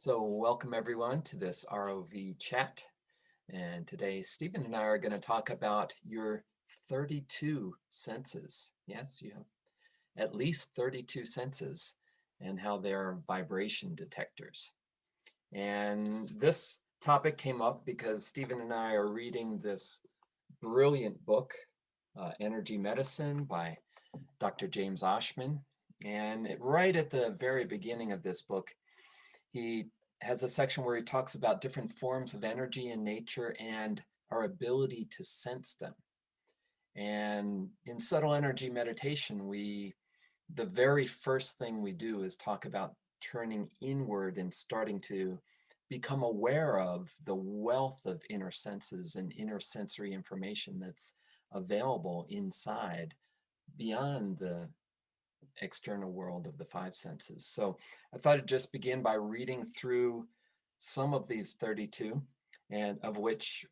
So welcome everyone to this ROV chat. And today Stephen and I are going to talk about your 32 senses. Yes, you have at least 32 senses and how they're vibration detectors. And this topic came up because Stephen and I are reading this brilliant book, Energy Medicine by Dr. James Oschman. And right at the very beginning of this book, he has a section where he talks about different forms of energy in nature and our ability to sense them. And in subtle energy meditation, the very first thing we do is talk about turning inward and starting to become aware of the wealth of inner senses and inner sensory information that's available inside beyond the external world of the five senses. So I thought I'd just begin by reading through some of these 32, and of which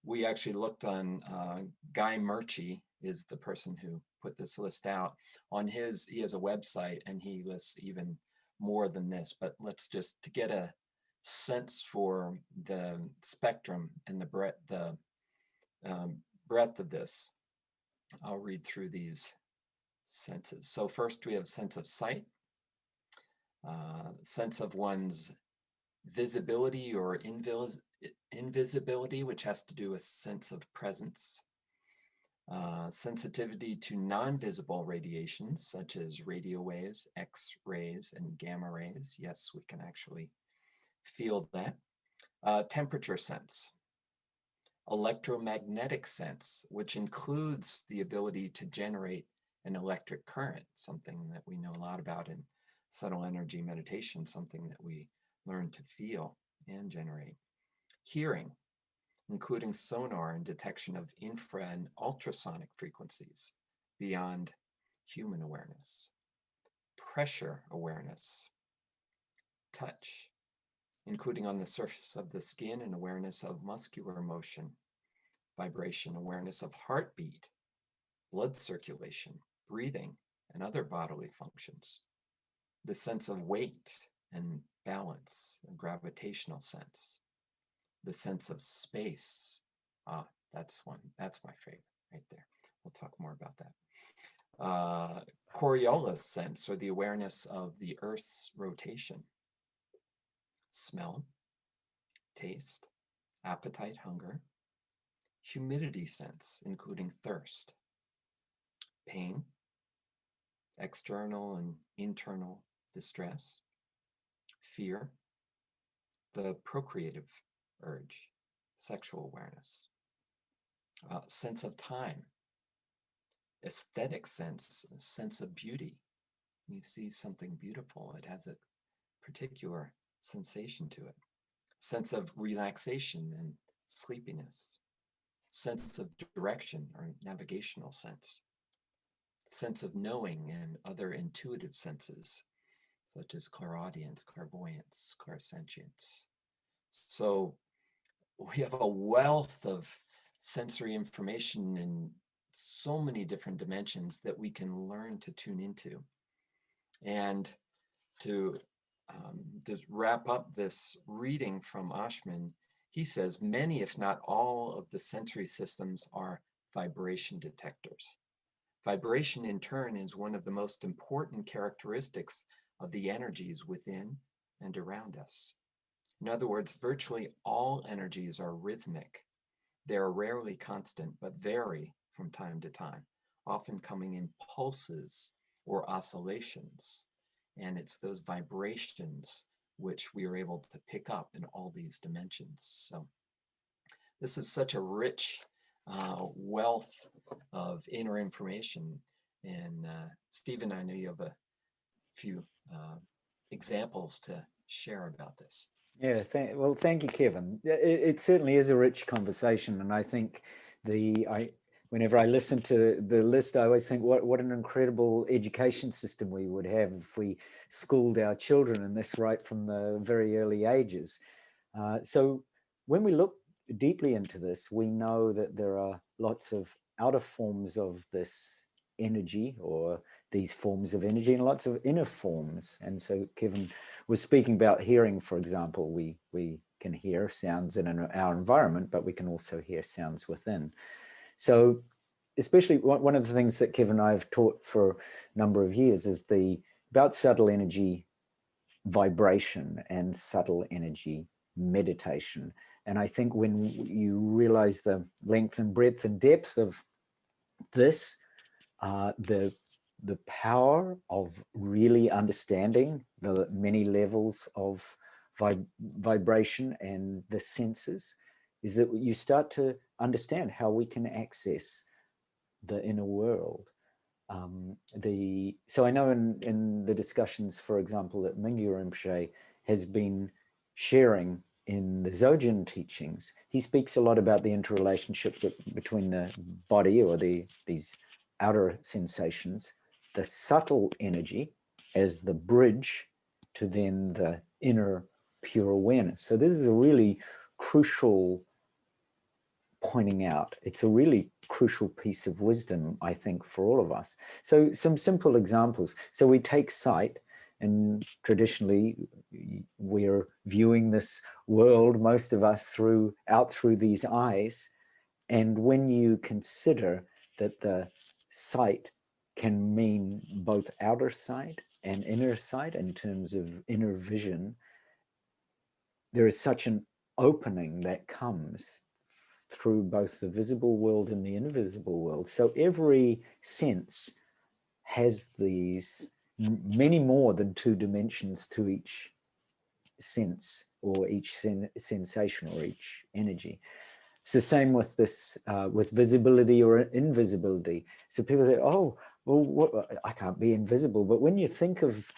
we actually looked on. Guy Murchie is the person who put this list out. He has a website and he lists even more than this, but let's just to get a sense for the spectrum and the breadth of this, I'll read through these senses. So first we have sense of sight, sense of one's visibility or invisibility, which has to do with sense of presence, sensitivity to non-visible radiations, such as radio waves, X-rays, and gamma rays. Yes, we can actually feel that. Temperature sense, electromagnetic sense, which includes the ability to generate an electric current, something that we know a lot about in subtle energy meditation, something that we learn to feel and generate. Hearing, including sonar and detection of infra and ultrasonic frequencies beyond human awareness. Pressure awareness. Touch, including on the surface of the skin and awareness of muscular motion. Vibration awareness of heartbeat, blood circulation, breathing, and other bodily functions. The sense of weight and balance, a gravitational sense. The sense of space. That's my favorite right there. We'll talk more about that. Coriolis sense, or the awareness of the Earth's rotation. Smell, taste, appetite, hunger. Humidity sense, including thirst. Pain, external and internal distress. Fear, the procreative urge, sexual awareness. Sense of time, aesthetic sense of beauty. You see something beautiful, it has a particular sensation to it. Sense of relaxation and sleepiness. Sense of direction or navigational sense. Sense of knowing and other intuitive senses, such as clairaudience, clairvoyance, clairsentience. So we have a wealth of sensory information in so many different dimensions that we can learn to tune into. And to just wrap up this reading from Oschman, he says many, if not all, of the sensory systems are vibration detectors. Vibration, in turn, is one of the most important characteristics of the energies within and around us. In other words, virtually all energies are rhythmic. They are rarely constant, but vary from time to time, often coming in pulses or oscillations. And it's those vibrations which we are able to pick up in all these dimensions. So this is such a rich wealth of inner information. And Stephen, I know you have a few examples to share about this. Yeah, thank you, Kevin. It certainly is a rich conversation, and I think whenever I listen to the list, I always think what an incredible education system we would have if we schooled our children in this right from the very early ages. So when we look deeply into this, we know that there are lots of outer forms of this energy or these forms of energy and lots of inner forms. And so Kevin was speaking about hearing, for example. We can hear sounds in our environment, but we can also hear sounds within. So especially one of the things that Kevin and I have taught for a number of years is about subtle energy vibration and subtle energy meditation. And I think when you realize the length and breadth and depth of this, the power of really understanding the many levels of vibration and the senses, is that you start to understand how we can access the inner world. So I know in the discussions, for example, that Mingyur Rinpoche has been sharing in the Dzogchen teachings, he speaks a lot about the interrelationship between the body, or these outer sensations, the subtle energy as the bridge to then the inner pure awareness. So this is a really crucial pointing out. It's a really crucial piece of wisdom, I think, for all of us. So some simple examples. So we take sight, and traditionally we're viewing this world, most of us, through these eyes. And when you consider that the sight can mean both outer sight and inner sight in terms of inner vision, there is such an opening that comes through both the visible world and the invisible world. So every sense has these many more than two dimensions to each sense, or each sensation, or each energy. It's the same with this, with visibility or invisibility. So people say, oh, well, I can't be invisible. But when you think of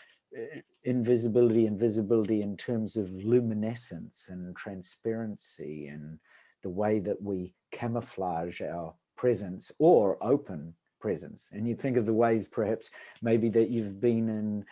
invisibility and visibility in terms of luminescence and transparency and the way that we camouflage our presence or open presence, and you think of the ways perhaps maybe that you've been in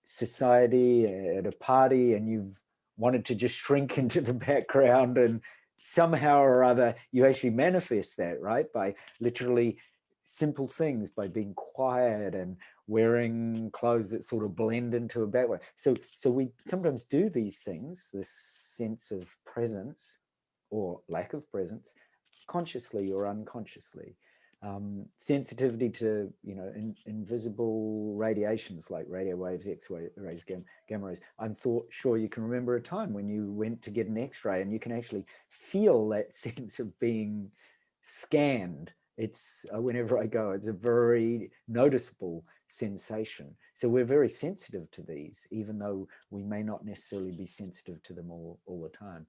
society at a party and you've wanted to just shrink into the background, and somehow or other you actually manifest that, right? By literally simple things, by being quiet and wearing clothes that sort of blend into a background. So we sometimes do these things, this sense of presence or lack of presence, consciously or unconsciously. Sensitivity to invisible radiations like radio waves, X-rays, gamma rays. I'm sure you can remember a time when you went to get an X-ray and you can actually feel that sense of being scanned. It's whenever I go, it's a very noticeable sensation. So we're very sensitive to these, even though we may not necessarily be sensitive to them all the time.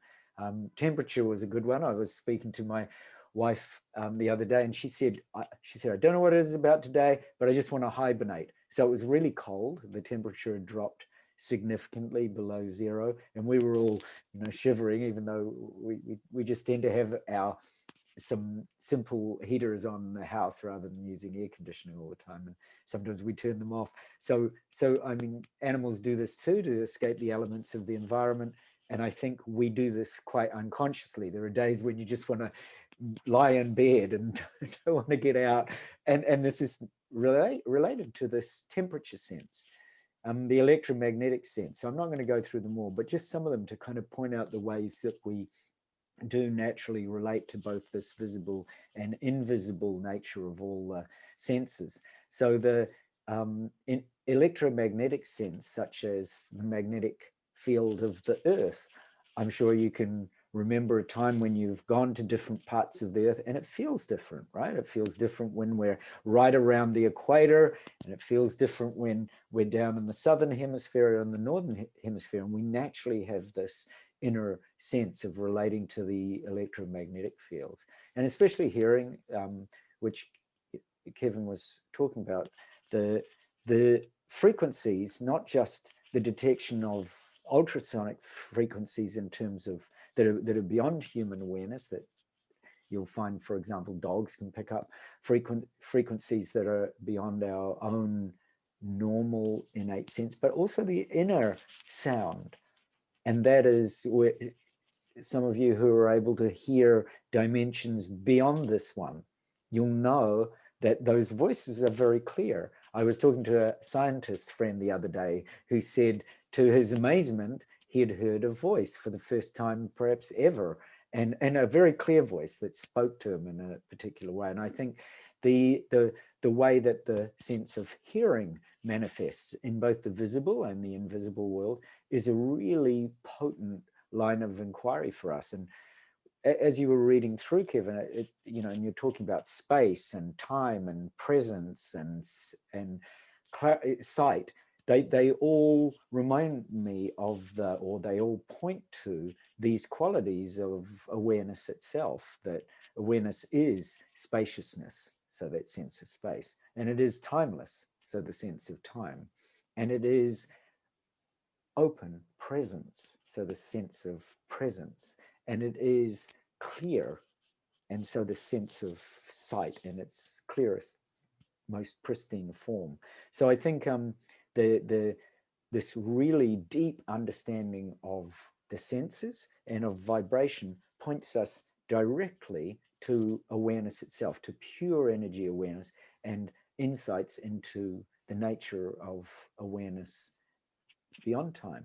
Temperature was a good one. I was speaking to my wife the other day, and she said, I don't know what it is about today, but I just want to hibernate. So it was really cold. The temperature had dropped significantly below zero, and we were all shivering, even though we just tend to have some simple heaters on the house rather than using air conditioning all the time, and sometimes we turn them off. So I mean, animals do this too, to escape the elements of the environment. And I think we do this quite unconsciously. There are days when you just want to lie in bed and don't want to get out. And this is related to this temperature sense, the electromagnetic sense. So I'm not going to go through them all, but just some of them to kind of point out the ways that we do naturally relate to both this visible and invisible nature of all senses. So the electromagnetic sense, such as the magnetic field of the earth, I'm sure you can remember a time when you've gone to different parts of the earth and it feels different, right? It feels different when we're right around the equator, and it feels different when we're down in the southern hemisphere or in the northern hemisphere. And we naturally have this inner sense of relating to the electromagnetic fields, and especially hearing, which Kevin was talking about, the frequencies, not just the detection of ultrasonic frequencies in terms of that are beyond human awareness, that you'll find, for example, dogs can pick up frequencies that are beyond our own normal innate sense, but also the inner sound. And that is where some of you who are able to hear dimensions beyond this one, you'll know that those voices are very clear. I was talking to a scientist friend the other day who said, to his amazement, he had heard a voice for the first time, perhaps ever, and a very clear voice that spoke to him in a particular way. And I think the way that the sense of hearing manifests in both the visible and the invisible world is a really potent line of inquiry for us. And as you were reading through, Kevin, and you're talking about space and time and presence and sight, they all remind me of they all point to these qualities of awareness itself, that awareness is spaciousness, so that sense of space, and it is timeless, so the sense of time, and it is open presence, so the sense of presence, and it is clear, and so the sense of sight in its clearest, most pristine form. So I think the this really deep understanding of the senses and of vibration points us directly to awareness itself, to pure energy awareness and insights into the nature of awareness beyond time,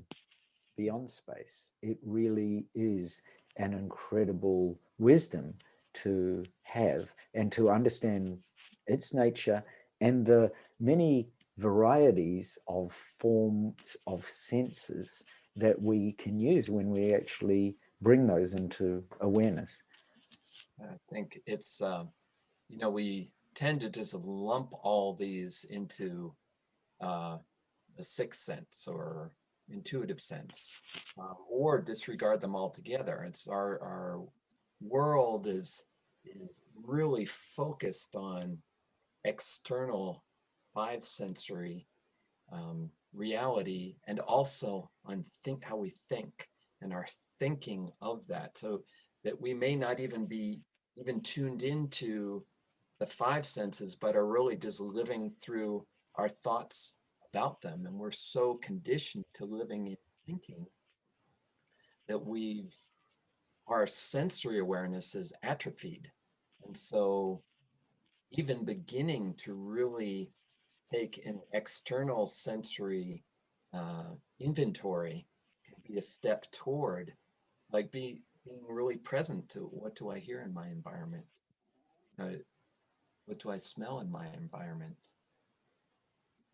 beyond space. It really is an incredible wisdom to have and to understand its nature and the many varieties of forms of senses that we can use when we actually bring those into awareness. I think it's, we tend to just lump all these into the sixth sense or intuitive sense, or disregard them altogether. It's our world is really focused on external five sensory reality, and also on how we think and our thinking of that, so that we may not even be even tuned into the five senses, but are really just living through our thoughts about them. And we're so conditioned to living in thinking that our sensory awareness is atrophied. And so even beginning to really take an external sensory inventory can be a step toward being really present to, what do I hear in my environment? What do I smell in my environment?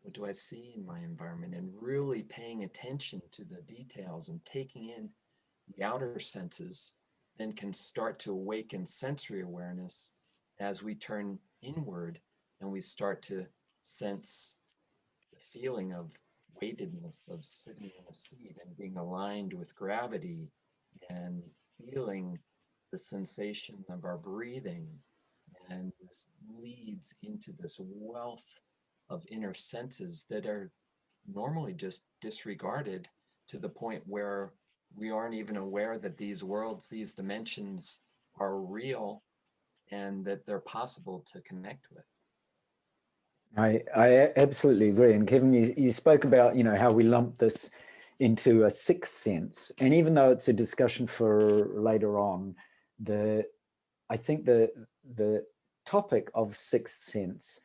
What do I see in my environment? And really paying attention to the details and taking in the outer senses then can start to awaken sensory awareness as we turn inward and we start to sense the feeling of weightedness of sitting in a seat and being aligned with gravity, and feeling the sensation of our breathing. And this leads into this wealth of inner senses that are normally just disregarded, to the point where we aren't even aware that these worlds, these dimensions are real and that they're possible to connect with. I absolutely agree. And Kevin, you spoke about, how we lump this into a sixth sense. And even though it's a discussion for later on, I think the topic of sixth sense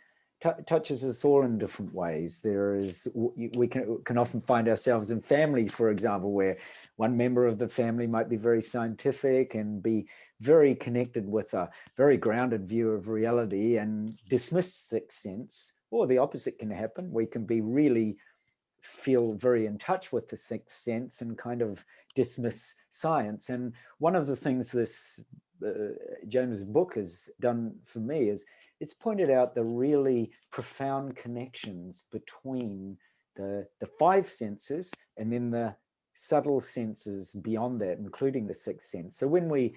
touches us all in different ways. We can often find ourselves in families, for example, where one member of the family might be very scientific and be very connected with a very grounded view of reality and dismiss sixth sense, or the opposite can happen. We can be really feel very in touch with the sixth sense and kind of dismiss science. And one of the things this James' book has done for me is it's pointed out the really profound connections between the five senses and then the subtle senses beyond that, including the sixth sense. So when we,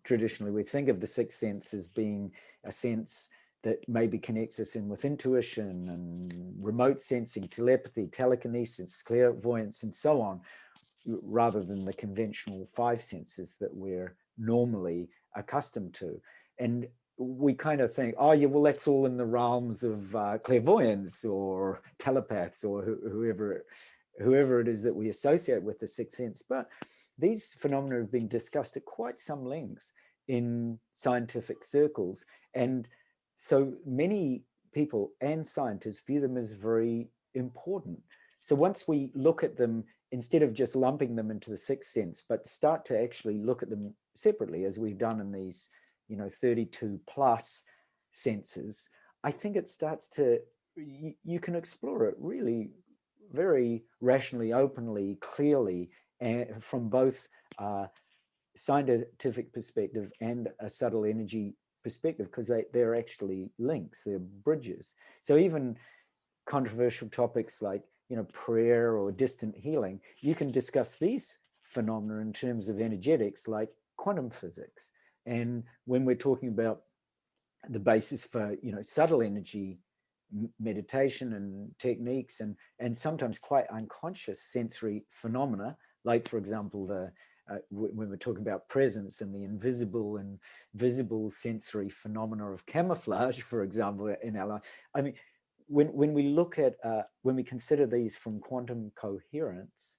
traditionally we think of the sixth sense as being a sense that maybe connects us in with intuition and remote sensing, telepathy, telekinesis, clairvoyance, and so on, rather than the conventional five senses that we're normally accustomed to. And we kind of think, oh yeah, well, that's all in the realms of clairvoyance or telepaths or whoever it is that we associate with the sixth sense. But these phenomena have been discussed at quite some length in scientific circles. And so many people and scientists view them as very important. So once we look at them, instead of just lumping them into the sixth sense, but start to actually look at them separately, as we've done in these, 32 plus senses, I think it starts to, you can explore it really very rationally, openly, clearly, and from both scientific perspective and a subtle energy perspective, because they're actually links, they're bridges. So even controversial topics like prayer or distant healing, you can discuss these phenomena in terms of energetics like quantum physics. And when we're talking about the basis for subtle energy meditation and techniques, and sometimes quite unconscious sensory phenomena, like for example when we're talking about presence and the invisible and visible sensory phenomena of camouflage, for example, in our life. I mean, when we look at when we consider these from quantum coherence,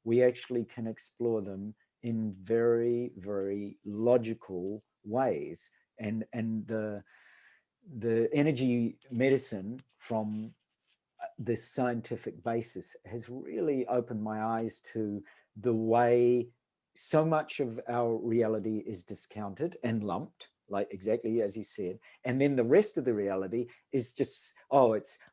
we actually can explore them in very, very logical ways. And the energy medicine from this scientific basis has really opened my eyes to the way so much of our reality is discounted and lumped, like exactly as you said, and then the rest of the reality is just,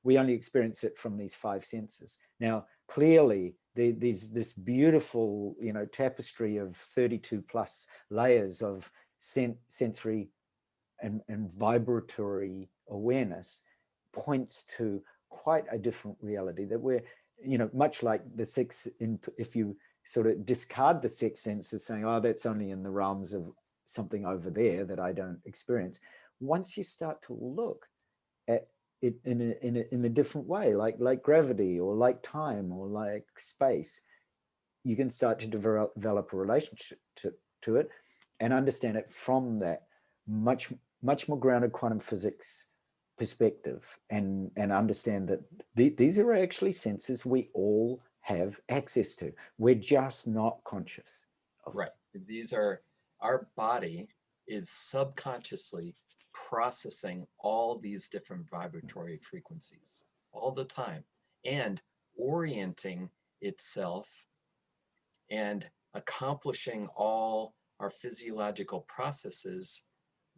we only experience it from these five senses. Now clearly there's this beautiful tapestry of 32 plus layers of sensory and vibratory awareness points to quite a different reality, that we're, much like the six, if you sort of discard the sixth senses saying, that's only in the realms of something over there that I don't experience. Once you start to look at it in a different way, like gravity or like time or like space, you can start to develop a relationship to it and understand it from that much more grounded quantum physics perspective, and understand that these are actually senses we all have access to. We're just not conscious of. Right. These are, our body is subconsciously processing all these different vibratory frequencies all the time and orienting itself and accomplishing all our physiological processes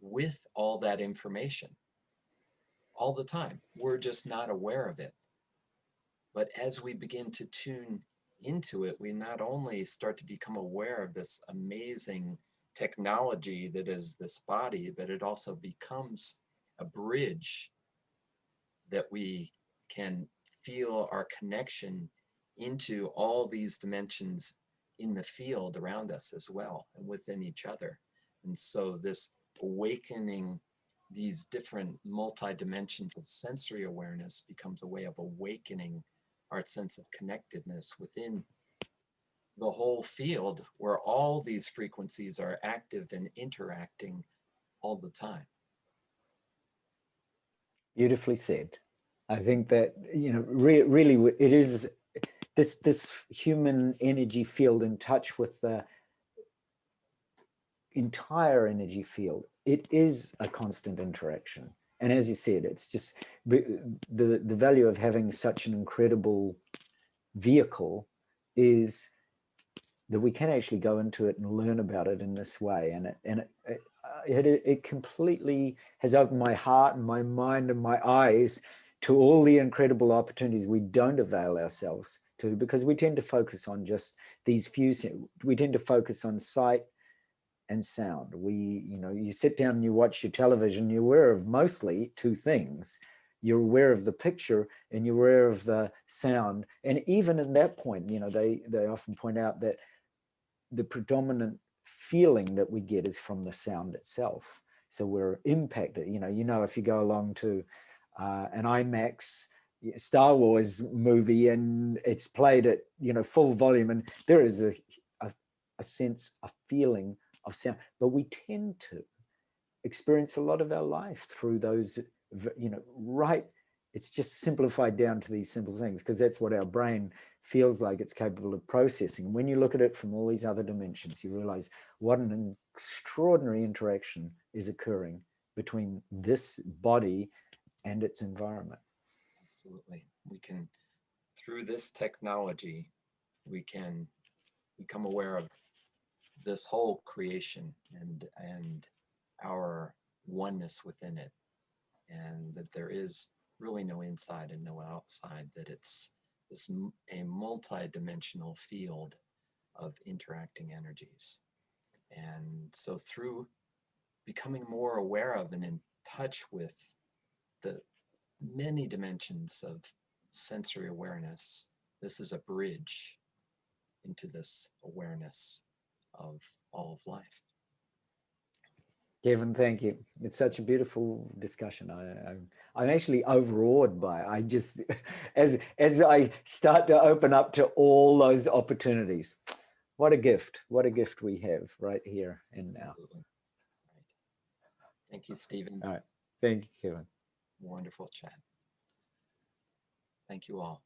with all that information all the time. We're just not aware of it. But as we begin to tune into it, we not only start to become aware of this amazing technology that is this body, but it also becomes a bridge that we can feel our connection into all these dimensions in the field around us as well and within each other. And so this awakening these different multi-dimensions of sensory awareness becomes a way of awakening our sense of connectedness within the whole field, where all these frequencies are active and interacting all the time. Beautifully said. I think that really it is this human energy field in touch with the entire energy field. It is a constant interaction, and as you said, it's just the value of having such an incredible vehicle is that we can actually go into it and learn about it in this way, and it completely has opened my heart and my mind and my eyes to all the incredible opportunities we don't avail ourselves to, because we tend to focus on just these few. We tend to focus on sight and sound. You sit down and you watch your television, you're aware of mostly two things. You're aware of the picture and you're aware of the sound. And even at that point, they often point out that the predominant feeling that we get is from the sound itself. So we're impacted. If you go along to an IMAX Star Wars movie and it's played at full volume, and there is a sense, a feeling of sound, but we tend to experience a lot of our life through those, right. It's just simplified down to these simple things because that's what our brain feels like it's capable of processing. When you look at it from all these other dimensions, you realize what an extraordinary interaction is occurring between this body and its environment. Absolutely. We can, through this technology, we can become aware of this whole creation and our oneness within it, and that there is really no inside and no outside, that it's a multi-dimensional field of interacting energies. And so through becoming more aware of and in touch with the many dimensions of sensory awareness, this is a bridge into this awareness of all of life. Kevin, thank you. It's such a beautiful discussion. I'm actually overawed by it. I just, as I start to open up to all those opportunities, what a gift we have right here and now. Absolutely. Right. Thank you, Stephen. All right. Thank you, Kevin. Wonderful chat. Thank you all.